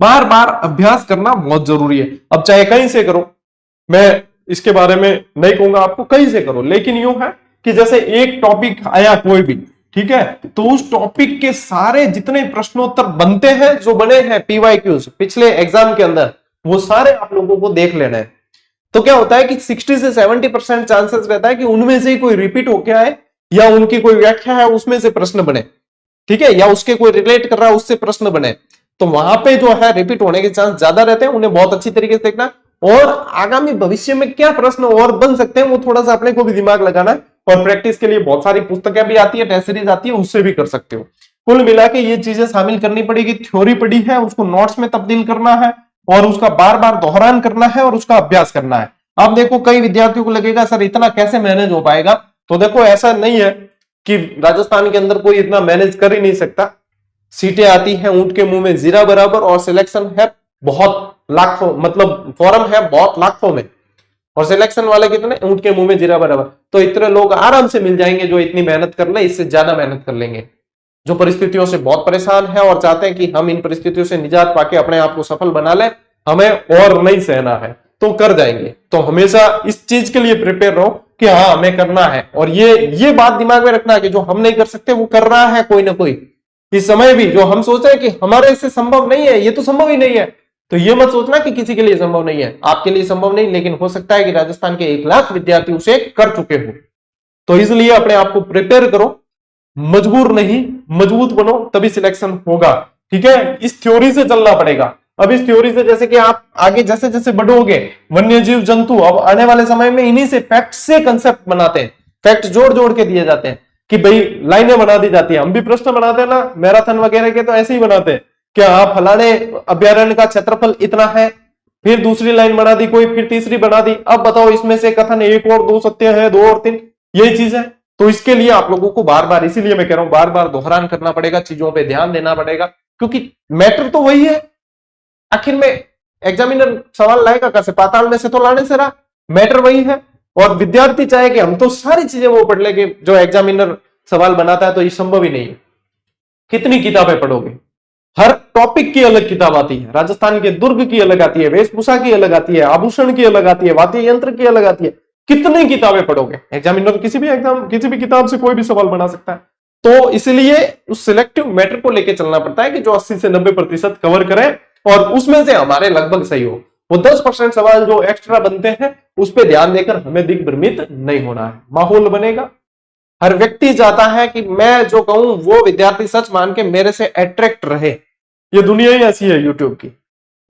बार बार अभ्यास करना बहुत जरूरी है। अब चाहे कहीं से करो, मैं इसके बारे में नहीं कहूंगा आपको कहीं से करो, लेकिन यूं है कि जैसे एक टॉपिक आया कोई भी, ठीक है, तो उस टॉपिक के सारे जितने प्रश्नोत्तर बनते हैं, जो बने हैं पीवाईक्यूज पिछले एग्जाम के अंदर, वो सारे आप लोगों को देख लेना है। तो क्या होता है कि 60 से 70% चांसेस रहता है कि उनमें से ही कोई रिपीट होके आए, या उनकी कोई व्याख्या है उसमें से प्रश्न बने, ठीक है, या उसके कोई रिलेट कर रहा है उससे प्रश्न बने। तो वहां पे जो है रिपीट होने के चांस ज्यादा रहते हैं, उन्हें बहुत अच्छी तरीके से देखना। और आगामी भविष्य में क्या प्रश्न और बन सकते हैं वो थोड़ा सा अपने को भी दिमाग लगाना है। और प्रैक्टिस के लिए बहुत सारी पुस्तकें भी आती है, टेस्ट सीरीज आती है, उससे भी कर सकते हो। कुल मिला के ये चीजें शामिल करनी पड़ेगी। थ्योरी पढ़ी है उसको नोट्स में तब्दील करना है, और उसका बार बार दोहरान करना है, और उसका अभ्यास करना है। अब देखो कई विद्यार्थियों को लगेगा सर इतना कैसे मैनेज हो पाएगा, तो देखो ऐसा नहीं है कि राजस्थान के अंदर कोई इतना मैनेज कर ही नहीं सकता। सीटें आती हैं ऊंट के मुंह में जीरा बराबर, और सिलेक्शन है बहुत लाखों, मतलब फॉर्म है बहुत लाखों में, और सिलेक्शन वाले कितने, ऊंट के मुंह में जीरा बराबर। तो इतने लोग आराम से मिल जाएंगे जो इतनी मेहनत कर ले, इससे ज्यादा मेहनत कर लेंगे, जो परिस्थितियों से बहुत परेशान है और चाहते हैं कि हम इन परिस्थितियों से निजात पाके अपने आप को सफल बना ले, हमें और नहीं सहना है, तो कर जाएंगे। तो हमेशा इस चीज के लिए प्रिपेयर रहो कि हाँ हमें करना है। और ये बात दिमाग में रखना कि जो हम नहीं कर सकते वो कर रहा है कोई ना कोई। इस समय भी जो हम सोच रहे हैं कि हमारे इससे संभव नहीं है, ये तो संभव ही नहीं है, तो ये मत सोचना कि किसी के लिए संभव नहीं है। आपके लिए संभव नहीं, लेकिन हो सकता है कि राजस्थान के 1 लाख विद्यार्थी उसे कर चुके हो। तो इसलिए अपने आप को प्रिपेयर करो, मजबूर नहीं मजबूत बनो, तभी सिलेक्शन होगा। ठीक है, इस थ्योरी से चलना पड़ेगा। अब इस थ्योरी से जैसे कि आप आगे जैसे जैसे बढ़ोगे, वन्य जीव जंतु, अब आने वाले समय में इन्हीं से फैक्ट से कंसेप्ट बनाते हैं, फैक्ट जोड़ जोड़ के दिए जाते हैं कि भाई लाइनें बना दी जाती है। हम भी प्रश्न बनाते हैं ना मैराथन वगैरह के, तो ऐसे ही बनाते हैं कि हाँ फलाने अभ्यारण्य का क्षेत्रफल इतना है, फिर दूसरी लाइन बना दी कोई, फिर तीसरी बना दी, अब बताओ इसमें से कथन 1 और 2 सत्य है, 2 और 3, यही चीज है। तो इसके लिए आप लोगों को बार बार, इसीलिए मैं कह रहा हूं बार बार दोहरान करना पड़ेगा, चीजों पे ध्यान देना पड़ेगा, क्योंकि मैटर तो वही है। आखिर में एग्जामिनर सवाल लाएगा कैसे, पाताल में से तो लाने से रहा, मैटर वही है। और विद्यार्थी चाहे कि हम तो सारी चीजें वो पढ़ लेंगे जो एग्जामिनर सवाल बनाता है, तो ये संभव ही नहीं है। कितनी किताबें पढ़ोगे, हर टॉपिक की अलग किताब आती है, राजस्थान के दुर्ग की अलग आती है, वेशभूषा की अलग आती है, आभूषण की अलग आती है, वाद्य यंत्र की अलग आती है। कितनी किताबें पढ़ोगे, एग्जामिनर किसी भी किताब से कोई भी सवाल बना सकता है। तो इसलिए उस सिलेक्टिव मैटर को लेकर चलना पड़ता है कि जो 80 से 90% कवर करें, और उसमें से हमारे लगभग सही हो। वो 10% सवाल जो एक्स्ट्रा बनते हैं उस पर ध्यान देकर हमें दिग्भ्रमित नहीं होना है। माहौल बनेगा, हर व्यक्ति चाहता है कि मैं जो कहूं वो विद्यार्थी सच मान के मेरे से अट्रैक्ट रहे। ये दुनिया ही ऐसी है यूट्यूब की।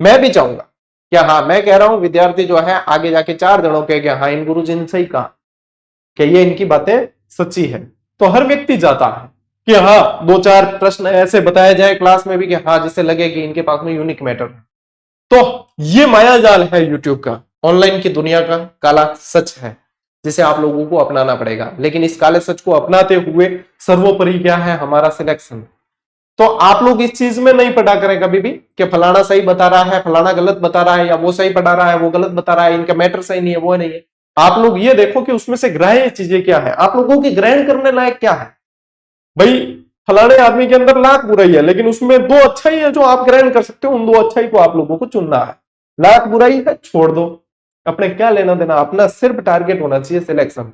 मैं भी चाहूंगा क्या, हाँ मैं कह रहा हूं विद्यार्थी जो है आगे जाके 4 जनों के क्या, हाँ इन गुरुजी ने सही कहा कि ये इनकी बातें सच्ची है। तो हर व्यक्ति चाहता है कि हाँ 2-4 प्रश्न ऐसे बताए जाए क्लास में भी कि हाँ जिससे लगे कि इनके पास में यूनिक मैटर है। तो ये माया जाल है यूट्यूब का, ऑनलाइन की दुनिया का काला सच है। जिसे आप लोगों को अपनाना पड़ेगा। लेकिन इस काले सच को अपनाते हुए सर्वोपरि क्या है हमारा सिलेक्शन। तो आप लोग इस चीज में नहीं पढ़ा करें कभी भी कि फलाना सही बता रहा है, फलाना गलत बता रहा है, या वो सही पढ़ा रहा है, वो गलत बता रहा है, इनका मैटर सही नहीं है, वो नहीं है। आप लोग ये देखो कि उसमें से ग्राह्य चीजें क्या है, आप लोगों की ग्रहण करने लायक क्या है। भाई फलाने आदमी के अंदर लाख बुराई है, लेकिन उसमें 2 अच्छाई है जो आप ग्रहण कर सकते हो, उन 2 अच्छाई को आप लोगों को चुनना है। लाख बुराई है छोड़ दो, अपने क्या लेना देना, अपना सिर्फ टारगेट होना चाहिए सिलेक्शन।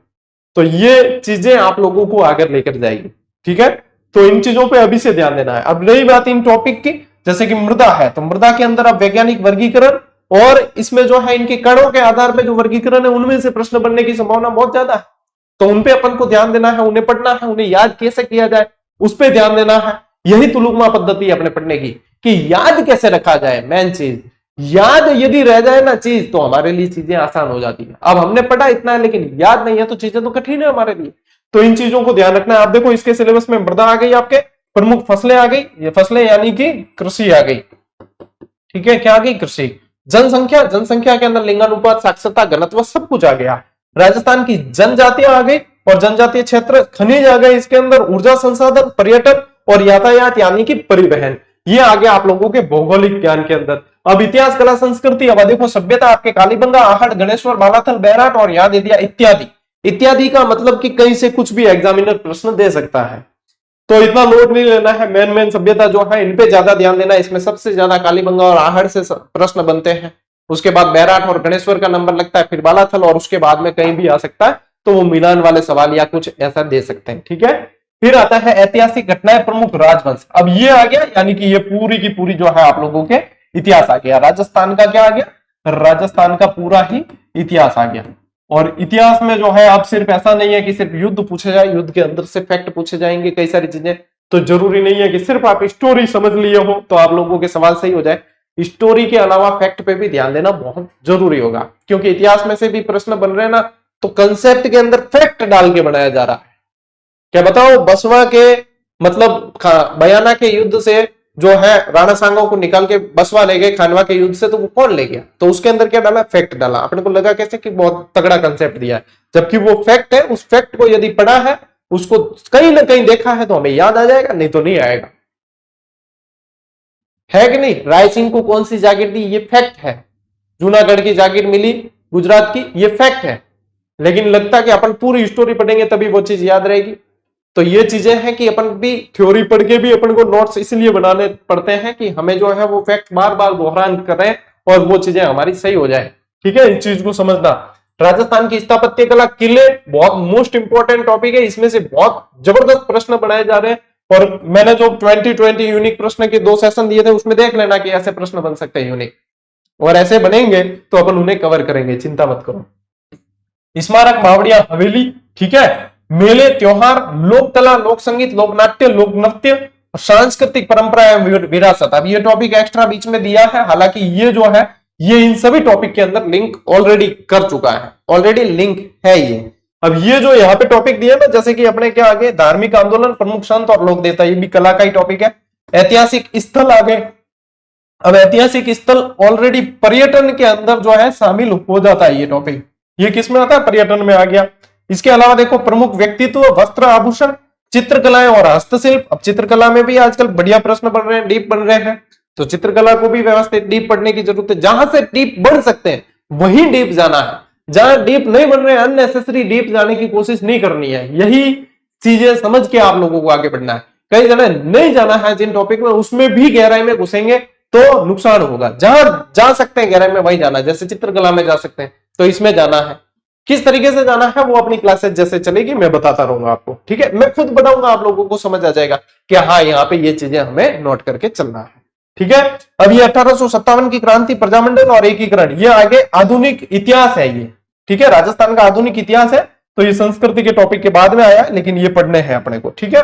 तो ये चीजें आप लोगों को आगे लेकर जाएगी, ठीक है। तो इन चीजों पे अभी से ध्यान देना है। अब रही बात इन टॉपिक की, जैसे कि मृदा है, तो मृदा के अंदर अब वैज्ञानिक वर्गीकरण और इसमें जो है इनके कणों के आधार पर जो वर्गीकरण है उनमें से प्रश्न बनने की संभावना बहुत ज्यादा है। तो उन पे अपन को ध्यान देना है, उन्हें पढ़ना है, उन्हें याद कैसे किया जाए उस पर ध्यान देना है। यही तुलुकमा पद्धति है अपने पढ़ने की, कि याद कैसे रखा जाए। मेन चीज याद यदि रह जाए ना चीज, तो हमारे लिए चीजें आसान हो जाती है। अब हमने पढ़ा इतना है लेकिन याद नहीं है, तो चीजें तो कठिन है हमारे लिए। तो इन चीजों को ध्यान रखना है। आप देखो इसके सिलेबस में मृदा आ गई, आपके प्रमुख फसलें आ गई, ये फसलें यानी कि कृषि आ गई, ठीक है। क्या आ गई? कृषि। जनसंख्या, जनसंख्या के अंदर लिंगानुपात, साक्षरता, घनत्व सब कुछ आ गया। राजस्थान की जनजातियां आ गई और जनजातीय क्षेत्र, खनिज आ गए इसके अंदर, ऊर्जा संसाधन, पर्यटन और यातायात यानी कि परिवहन, ये आ गया आप लोगों के भौगोलिक ज्ञान के अंदर। अब इतिहास, कला, संस्कृति, अब देखो सभ्यता आपके कालीबंगा, आहड़, गणेश्वर, बालाथल, बैराट और याद दिया इत्यादि। इत्यादि का मतलब कि कहीं से कुछ भी एग्जामिनर प्रश्न दे सकता है, तो इतना लोड नहीं लेना है। मेन मेन सभ्यता जो है इन पे ज्यादा ध्यान देना है। इसमें सबसे ज्यादा कालीबंगा और आहड़ से प्रश्न बनते हैं, उसके बाद बैराट और गणेश्वर का नंबर लगता है, फिर बालाथल, और उसके बाद में कहीं भी आ सकता है, तो वो मिलान वाले सवाल या कुछ ऐसा दे सकते हैं, ठीक है। फिर आता है ऐतिहासिक घटनाएं, प्रमुख राजवंश। अब ये आ गया, यानी कि ये पूरी की पूरी जो है आप लोगों के इतिहास आ गया। राजस्थान का क्या आ गया? राजस्थान का पूरा ही इतिहास आ गया। और इतिहास में जो है अब सिर्फ ऐसा नहीं है कि सिर्फ युद्ध पूछे जाए, युद्ध के अंदर से फैक्ट पूछे जाएंगे, कई सारी चीजें। तो जरूरी नहीं है कि सिर्फ आप स्टोरी समझ लिए हो तो आप लोगों के सवाल सही हो जाए। स्टोरी के अलावा फैक्ट पे भी ध्यान देना बहुत जरूरी होगा, क्योंकि इतिहास में से भी प्रश्न बन रहे हैं ना, तो कंसेप्ट के अंदर फैक्ट डाल के बनाया जा रहा है। क्या बताओ, बसवा के मतलब बयाना के युद्ध से जो है राणा सांगो को निकाल के बसवा ले गए खानवा के युद्ध से, तो वो कौन ले गया? तो उसके अंदर क्या डाला? फैक्ट डाला। अपने को लगा कैसे कि बहुत तगड़ा कंसेप्ट दिया है, जबकि वो फैक्ट है। उस फैक्ट को यदि पढ़ा है, उसको कहीं ना कहीं देखा है, तो हमें याद आ जाएगा, नहीं तो नहीं आएगा, है कि नहीं। राय सिंह को कौन सी जागीर दी? ये फैक्ट है। जूनागढ़ की जागीर मिली गुजरात की, ये फैक्ट है। लेकिन लगता कि अपन पूरी स्टोरी पढ़ेंगे तभी वो चीज याद रहेगी। तो ये चीजें हैं कि अपन भी थ्योरी पढ़ के भी अपन को नोट्स इसलिए बनाने पड़ते हैं कि हमें जो है वो फैक्ट बार बार दोहरान करें और वो चीजें हमारी सही हो जाए, ठीक है। इस चीज को समझना। राजस्थान की स्थापत्य कला, किले, बहुत मोस्ट इंपॉर्टेंट टॉपिक है। इसमें से बहुत जबरदस्त प्रश्न बनाए जा रहे हैं, और मैंने जो 2020 यूनिक प्रश्न के 2 सेशन दिए थे उसमें देख लेना कि ऐसे प्रश्न बन सकते हैं यूनिक, और ऐसे बनेंगे तो अपन उन्हें कवर करेंगे, चिंता मत करो। स्मारक, बावड़िया, हवेली, ठीक है। मेले, त्योहार, लोक कला, लोक संगीत, लोक नाट्य, लोक नृत्य, सांस्कृतिक परंपरा एवं विरासत। अब ये टॉपिक एक्स्ट्रा बीच में दिया है, हालांकि ये जो है ये इन सभी टॉपिक के अंदर लिंक ऑलरेडी कर चुका है, ऑलरेडी लिंक है ये। अब ये जो यहाँ पे टॉपिक दिया ना, जैसे कि अपने क्या आगे, धार्मिक आंदोलन, प्रमुख संत और लोक देवता, ये भी कला का ही टॉपिक है। ऐतिहासिक स्थल आ गए। अब ऐतिहासिक स्थल ऑलरेडी पर्यटन के अंदर जो है शामिल हो जाता है ये टॉपिक, ये किसमें आता है? पर्यटन में आ गया। इसके अलावा देखो, प्रमुख व्यक्तित्व, वस्त्र आभूषण, चित्रकलाएं और हस्तशिल्प। अब चित्रकला में भी आजकल बढ़िया प्रश्न बन रहे हैं, डीप बन रहे हैं, तो चित्रकला को भी व्यवस्थित डीप पढ़ने की जरूरत है। जहां से डीप बढ़ सकते हैं वहीं डीप जाना है, जहां डीप नहीं बन रहे हैं अननेसेसरी डीप जाने की कोशिश नहीं करनी है। यही चीजें समझ के आप लोगों को आगे बढ़ना है। कई जगह नहीं जाना है जिन टॉपिक में, उसमें भी गहराई में घुसेंगे तो नुकसान होगा। जहां जा सकते हैं गहराई में वही जाना है, जैसे चित्रकला में जा सकते हैं तो इसमें जाना है। किस तरीके से जाना है वो अपनी क्लासेस जैसे चलेगी मैं बताता रहूंगा आपको, ठीक है। मैं खुद बताऊंगा, आप लोगों को समझ आ जाएगा कि हाँ यहाँ पे ये चीजें हमें नोट करके चलना है, ठीक है। अब ये 1857 की क्रांति, प्रजामंडल और एकीकरण, ये आगे आधुनिक इतिहास है ये, ठीक है। राजस्थान का आधुनिक इतिहास है, तो ये संस्कृति के टॉपिक के बाद में आया, लेकिन ये पढ़ने हैं अपने को, ठीक है।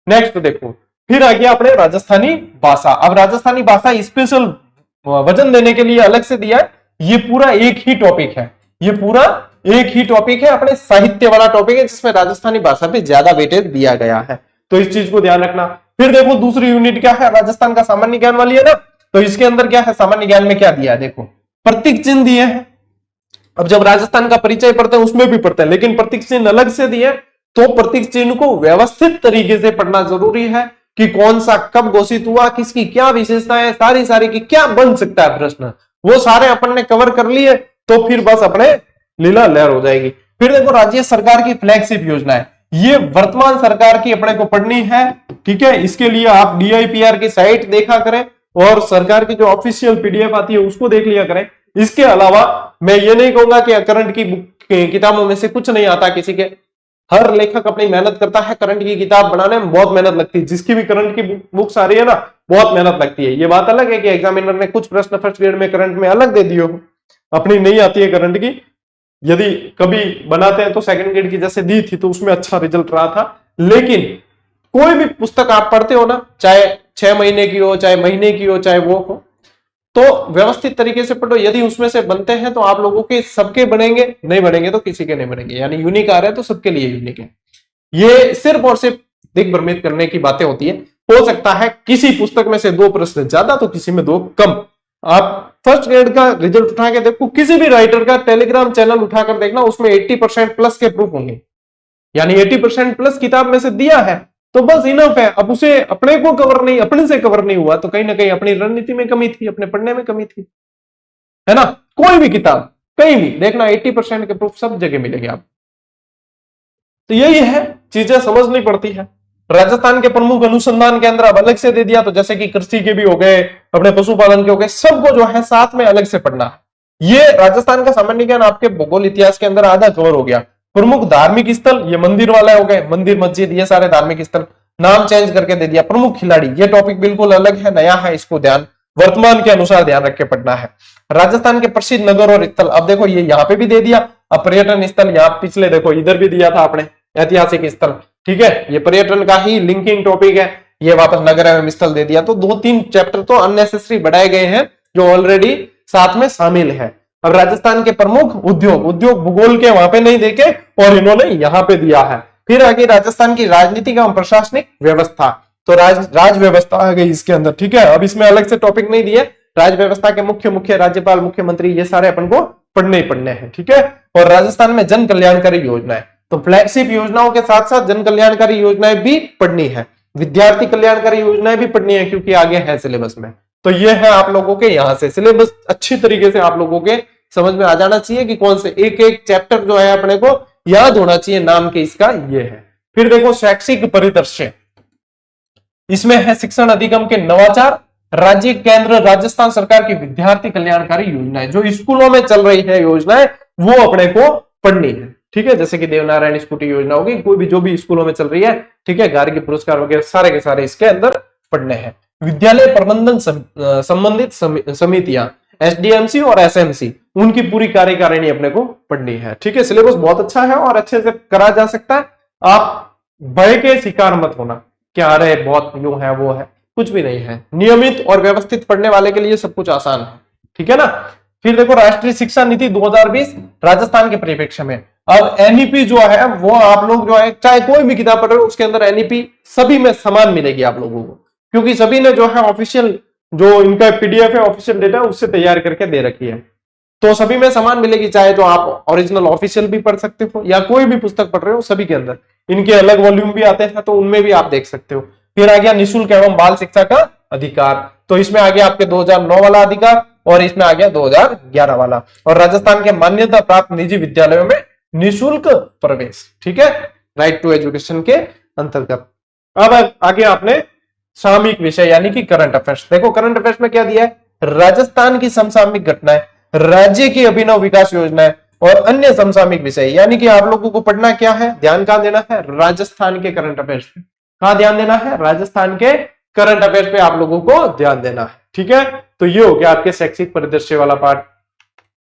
नेक्स्ट देखो, फिर आ गया अपने राजस्थानी भाषा। अब राजस्थानी भाषा स्पेशल वजन देने के लिए अलग से दिया है। ये पूरा एक ही टॉपिक है, ये पूरा एक ही टॉपिक है, अपने साहित्य वाला टॉपिक है, जिसमें राजस्थानी भाषा पे ज्यादा वेटेज दिया गया है, तो इस चीज को ध्यान रखना। फिर देखो दूसरी यूनिट क्या है, राजस्थान का सामान्य ज्ञान वाली है ना, तो इसके अंदर क्या है, सामान्य ज्ञान में क्या दिया है देखो, प्रतीक चिन्ह दिए हैं, अब जब राजस्थान का परिचय पढ़ते हैं उसमें भी पढ़ते हैं, लेकिन प्रतीक चिन्ह अलग से दिए, तो प्रतीक चिन्ह को व्यवस्थित तरीके से पढ़ना जरूरी है कि कौन सा कब घोषित हुआ, किसकी क्या विशेषता है, सारी सारी की क्या बन सकता है प्रश्न, वो सारे अपन ने कवर कर लिए, तो फिर बस अपने लीला लहर हो जाएगी। फिर देखो राज्य सरकार की फ्लैगशिप योजना है, ये वर्तमान सरकार की अपने को पढ़नी है, ठीक है। इसके लिए आप DIPR की साइट देखा करें और सरकार की जो ऑफिशियल PDF आती है उसको देख लिया करें। इसके अलावा मैं ये नहीं कहूंगा कि करंट की किताबों में से कुछ नहीं आता किसी के, हर लेखक अपनी मेहनत करता है, करंट की किताब बनाने में बहुत मेहनत लगती है, जिसकी भी करंट की बुक्स आ रही है ना बहुत मेहनत लगती है। ये बात अलग है कि एग्जामिनर ने कुछ प्रश्न फर्स्ट ग्रेड में करंट में अलग दे दिए हो, अपनी नहीं आती है करंट की, यदि कभी बनाते हैं तो सेकंड ग्रेड की जैसे दी थी तो उसमें अच्छा रिजल्ट रहा था। लेकिन कोई भी पुस्तक आप पढ़ते हो ना, चाहे 6 महीने की हो, चाहे महीने की हो, चाहे वो हो, तो व्यवस्थित तरीके से पढ़ो। यदि उसमें से बनते हैं तो आप लोगों के सबके बनेंगे, नहीं बनेंगे तो किसी के नहीं बनेंगे, यानी यूनिक आ रहा है तो सबके लिए यूनिक है। ये सिर्फ और सिर्फ दिग्भ्रमित करने की बातें होती है। हो सकता है किसी पुस्तक में से 2 प्रश्न ज्यादा तो किसी में 2 कम। आप फर्स्ट ग्रेड का रिजल्ट उठा के देखो, किसी भी राइटर का टेलीग्राम चैनल उठाकर देखना, उसमें 80% प्लस के प्रूफ होंगे, यानी 80% प्लस किताब में से दिया है तो बस इनफ है। अब उसे अपने को कवर नहीं, अपने से कवर नहीं हुआ तो कहीं ना कहीं अपनी रणनीति में कमी थी, अपने पढ़ने में कमी थी, है ना। कोई भी किताब कहीं भी देखना 80% के प्रूफ सब जगह मिलेंगे आप। तो यही है, चीजें समझनी पड़ती है। राजस्थान के प्रमुख अनुसंधान केंद्र अब अलग से दे दिया, तो जैसे कि कृषि के भी हो गए, अपने पशुपालन के हो गए, सबको जो है साथ में अलग से पढ़ना है। ये राजस्थान का सामान्य ज्ञान आपके भूगोल इतिहास के अंदर आधा कवर हो गया। प्रमुख धार्मिक स्थल, ये मंदिर वाले हो गए, मंदिर मस्जिद ये सारे धार्मिक स्थल, नाम चेंज करके दे दिया। प्रमुख खिलाड़ी, ये टॉपिक बिल्कुल अलग है, नया है, इसको ध्यान वर्तमान के अनुसार ध्यान रख के पढ़ना है। राजस्थान के प्रसिद्ध नगर और स्थल, अब देखो ये यहाँ पे भी दे दिया। अब पर्यटन स्थल, यहाँ पिछले देखो इधर भी दिया था आपने ऐतिहासिक स्थल, ठीक है, ये पर्यटन का ही लिंकिंग टॉपिक है, ये वापस नगर एवं स्थल दे दिया। तो 2-3 चैप्टर तो अननेसेसरी बढ़ाए गए हैं जो ऑलरेडी साथ में शामिल है। अब राजस्थान के प्रमुख उद्योग, उद्योग भूगोल के वहां पे नहीं देखे और इन्होंने यहां पे दिया है। फिर आगे राजस्थान की राजनीतिक एवं प्रशासनिक व्यवस्था, तो राज व्यवस्था आ गई इसके अंदर, ठीक है। अब इसमें अलग से टॉपिक नहीं दिए, राज व्यवस्था के मुख्य राज्यपाल, मुख्यमंत्री, ये सारे अपन को पढ़ने ही पढ़ने हैं, ठीक है। और राजस्थान में जन कल्याणकारी योजनाएं, तो फ्लैगशिप योजनाओं के साथ साथ जन कल्याणकारी योजनाएं भी पढ़नी है, विद्यार्थी कल्याणकारी योजनाएं भी पढ़नी है, क्योंकि आगे है सिलेबस में। तो ये है आप लोगों के यहां से सिलेबस अच्छी तरीके से आप लोगों के समझ में आ जाना चाहिए कि कौन से एक एक चैप्टर जो है अपने को याद होना चाहिए, नाम के इसका ये है। फिर देखो शैक्षिक परिदृश्य, इसमें है शिक्षण अधिगम के नवाचार, राज्य केंद्र राजस्थान सरकार की विद्यार्थी कल्याणकारी योजनाएं, जो स्कूलों में चल रही है योजनाएं वो अपने को पढ़नी है, ठीक है। जैसे कि देवनारायण स्कूटी योजना होगी, कोई भी जो भी स्कूलों में चल रही है, ठीक है, गार्गी पुरस्कार वगैरह सारे के सारे इसके अंदर पढ़ने हैं। विद्यालय प्रबंधन संबंधित समितियां, SDMC और SMC, उनकी पूरी कार्यकारिणी अपने को पढ़नी है, ठीक है। सिलेबस बहुत अच्छा है और अच्छे से करा जा सकता है। आप भय के शिकार मत होना क्या अरे बहुत यूं है वो है, कुछ भी नहीं है। नियमित और व्यवस्थित पढ़ने वाले के लिए सब कुछ आसान है, ठीक है ना। फिर देखो राष्ट्रीय शिक्षा नीति 2020 राजस्थान के परिप्रेक्ष्य में, अब NEP जो है वो आप लोग जो है चाहे कोई भी किताब पढ़ रहे हो उसके अंदर NEP सभी में समान मिलेगी आप लोगों को, क्योंकि सभी ने जो है ऑफिशियल जो इनका PDF है, ऑफिशियल डेटा उससे तैयार करके दे रखी है, तो सभी में समान मिलेगी। चाहे तो आप ओरिजिनल ऑफिशियल भी पढ़ सकते हो या कोई भी पुस्तक पढ़ रहे हो, सभी के अंदर इनके अलग वॉल्यूम भी आते हैं तो उनमें भी आप देख सकते हो। फिर आ गया निःशुल्क एवं बाल शिक्षा का अधिकार, तो इसमें आ गया आपके 2009 वाला अधिकार और इसमें आ गया 2011 वाला। और राजस्थान के मान्यता प्राप्त निजी विद्यालयों में निःशुल्क प्रवेश, ठीक है, राइट टू एजुकेशन के अंतर्गत। अब आगे आपने सामयिक विषय यानी कि करंट अफेयर्स, देखो करंट अफेयर्स में क्या दिया है, राजस्थान की समसामयिक घटनाएं, राज्य की अभिनव विकास योजनाएं और अन्य समसामयिक विषय, यानी कि आप लोगों को पढ़ना क्या है, ध्यान कहां देना है, राजस्थान के करंट अफेयर्स पे। कहां ध्यान देना है, राजस्थान के करंट अफेयर्स पे आप लोगों को ध्यान देना है, ठीक है। तो ये हो गया आपके शैक्षिक परिदृश्य वाला पार्ट।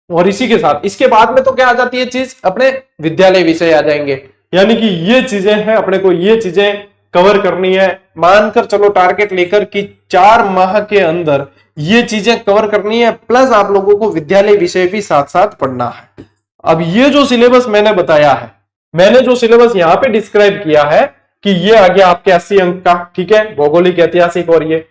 और इसी के साथ इसके बाद में तो क्या आ जाती है चीज, अपने विद्यालय विषय आ जाएंगे, यानी कि ये चीजें हैं अपने को, ये चीजें कवर करनी है। मानकर चलो टारगेट लेकर कि 4 माह के अंदर ये चीजें कवर करनी है, प्लस आप लोगों को विद्यालय विषय भी साथ साथ पढ़ना है। अब ये जो सिलेबस मैंने बताया है, मैंने जो सिलेबस यहां पे डिस्क्राइब किया है कि ये आ गया आपके 80 अंक का, ठीक है, भौगोलिक, ऐतिहासिक और ये,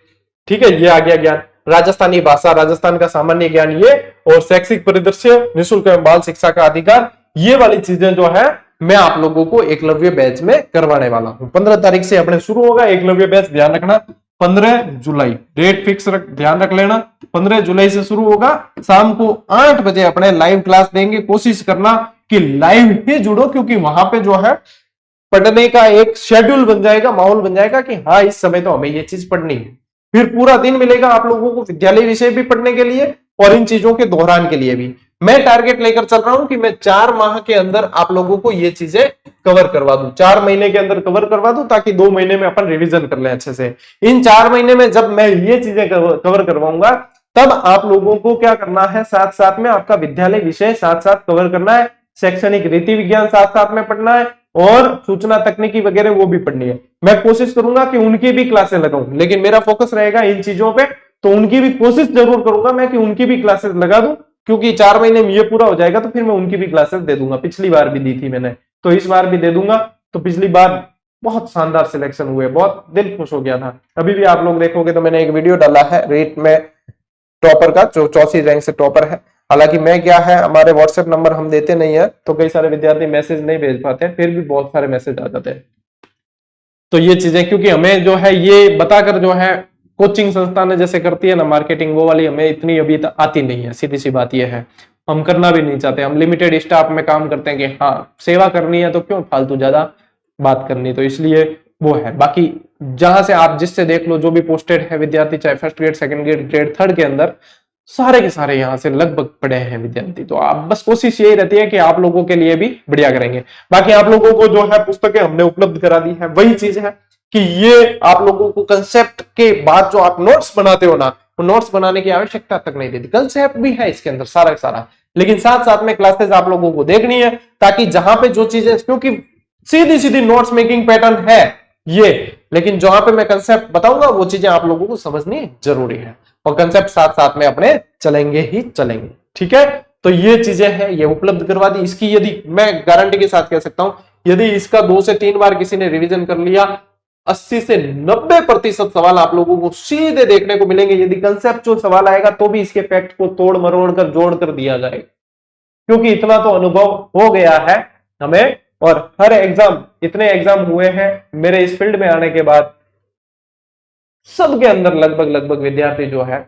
ठीक है, ये आ गया ज्ञान। राजस्थानी भाषा, राजस्थान का सामान्य ज्ञान ये, और शैक्षिक परिदृश्य, निःशुल्क एवं बाल शिक्षा का अधिकार, ये वाली चीजें जो है मैं आप लोगों को एकलव्य बैच में करवाने वाला हूं। 15 तारीख से अपने शुरू होगा एकलव्य बैच, ध्यान रखना 15 जुलाई डेट फिक्स ध्यान रख लेना। 15 जुलाई से शुरू होगा, शाम को 8 बजे अपने लाइव क्लास देंगे। कोशिश करना कि लाइव ही जुड़ो, क्योंकि वहां पे जो है पढ़ने का एक शेड्यूल बन जाएगा, माहौल बन जाएगा कि हाँ इस समय तो हमें ये चीज पढ़नी है। फिर पूरा दिन मिलेगा आप लोगों को विद्यालय विषय भी पढ़ने के लिए और इन चीजों के दोहरान के लिए भी। मैं टारगेट लेकर चल रहा हूं कि मैं 4 माह के अंदर आप लोगों को ये चीजें कवर करवा दूं, 4 महीने के अंदर कवर करवा दूं, ताकि 2 महीने में अपन रिवीजन कर लें अच्छे से। इन 4 महीने में जब मैं ये चीजें कवर करवाऊंगा, तब आप लोगों को क्या करना है, साथ साथ में आपका विद्यालय विषय साथ साथ कवर करना है, शैक्षणिक रीति विज्ञान साथ साथ में पढ़ना है, और सूचना तकनीकी वगैरह वो भी पढ़नी है। मैं कोशिश करूंगा कि उनकी भी क्लासेस लगाऊं, लेकिन मेरा फोकस रहेगा इन चीजों पे, तो उनकी भी कोशिश जरूर करूंगा मैं कि उनकी भी क्लासेस लगा दूं, क्योंकि 4 महीने में ये पूरा हो जाएगा तो फिर मैं उनकी भी क्लासेस दे दूंगा। पिछली बार भी दी थी मैंने, तो इस बार भी दे दूंगा। तो पिछली बार बहुत शानदार सिलेक्शन हुए, बहुत दिल खुश हो गया था। अभी भी आप लोग देखोगे तो मैंने एक वीडियो डाला है रेट में टॉपर का, जो 84 रैंक से टॉपर है। हालांकि मैं क्या है, हमारे व्हाट्सएप नंबर हम देते नहीं है, तो कई सारे विद्यार्थी मैसेज नहीं भेज पाते, फिर भी बहुत सारे मैसेज आ जाते हैं। तो ये चीजें, क्योंकि हमें जो है ये बताकर जो है कोचिंग संस्थान जैसे करती है ना मार्केटिंग, वो वाली हमें इतनी अभी आती नहीं है। सीधी सी बात ये है, हम करना भी नहीं चाहते। हम लिमिटेड स्टाफ में काम करते हैं कि हाँ सेवा करनी है तो क्यों फालतू ज्यादा बात करनी, तो इसलिए वो है। बाकी जहां से आप जिससे देख लो, जो भी पोस्टेड है विद्यार्थी, चाहे first grade, second grade, grade third के अंदर, सारे के सारे यहाँ से लगभग पढ़े हैं विद्यार्थी। तो आप बस कोशिश यही रहती है कि आप लोगों के लिए भी बढ़िया करेंगे। बाकी आप लोगों को जो है पुस्तकें हमने उपलब्ध करा दी है। वही चीज है कि ये आप लोगों को कंसेप्ट के बाद जो आप नोट्स बनाते हो ना, वो नोट्स बनाने की आवश्यकता तक नहीं देती। कंसेप्ट भी है इसके अंदर सारा सारा, लेकिन साथ साथ में क्लासेस आप लोगों को देखनी है, ताकि जहां पे जो चीजें, क्योंकि सीधी सीधी नोट्स मेकिंग पैटर्न है ये, लेकिन जहां पे मैं कंसेप्ट बताऊंगा वो चीजें आप लोगों को समझनी जरूरी है, और कंसेप्ट साथ साथ में अपने चलेंगे ही चलेंगे। ठीक है, तो ये चीजें हैं, ये उपलब्ध करवा दी। इसकी यदि मैं गारंटी के साथ कह सकता हूं, यदि इसका 2 से 3 बार किसी ने रिवीजन कर लिया, 80 से 90% सवाल आप लोगों को सीधे देखने को मिलेंगे। यदि कंसेप्चुअल सवाल आएगा तो भी इसके फैक्ट को तोड़ मरोड़ कर जोड़ कर दिया जाएगा, क्योंकि इतना तो अनुभव हो गया है हमें। और हर एग्जाम, इतने एग्जाम हुए हैं मेरे इस फील्ड में आने के बाद, सबके अंदर लगभग विद्यार्थी जो है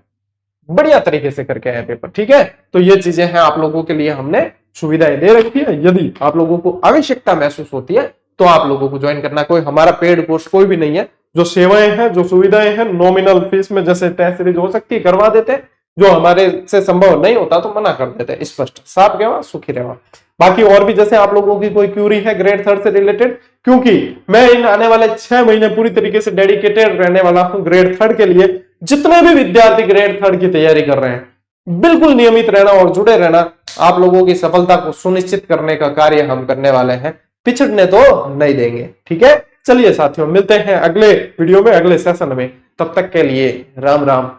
बढ़िया तरीके से करके आए पेपर। ठीक है, तो ये चीजें हैं आप लोगों के लिए हमने सुविधाएं दे रखी है। यदि आप लोगों को आवश्यकता महसूस होती है तो आप लोगों को ज्वाइन करना। कोई हमारा पेड कोर्स कोई भी नहीं है। जो सेवाएं हैं, जो सुविधाएं हैं, नॉमिनल फीस में जैसे टेस्ट सीरीज हो सकती है करवा देते हैं, जो हमारे से संभव नहीं होता तो मना कर देते हैं। स्पष्ट साफ कहवा सुखी रहवा। बाकी और भी जैसे आप लोगों की कोई क्यूरी है ग्रेड थर्ड से रिलेटेड, क्योंकि मैं इन आने वाले 6 महीने पूरी तरीके से डेडिकेटेड रहने वाला हूं ग्रेड थर्ड के लिए। जितने भी विद्यार्थी ग्रेड थर्ड की तैयारी कर रहे हैं, बिल्कुल नियमित रहना और जुड़े रहना। आप लोगों की सफलता को सुनिश्चित करने का कार्य हम करने वाले हैं, पिछड़ने तो नहीं देंगे। ठीक है, चलिए साथियों, मिलते हैं अगले वीडियो में, अगले सेशन में। तब तक के लिए राम राम,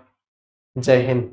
जय हिंद।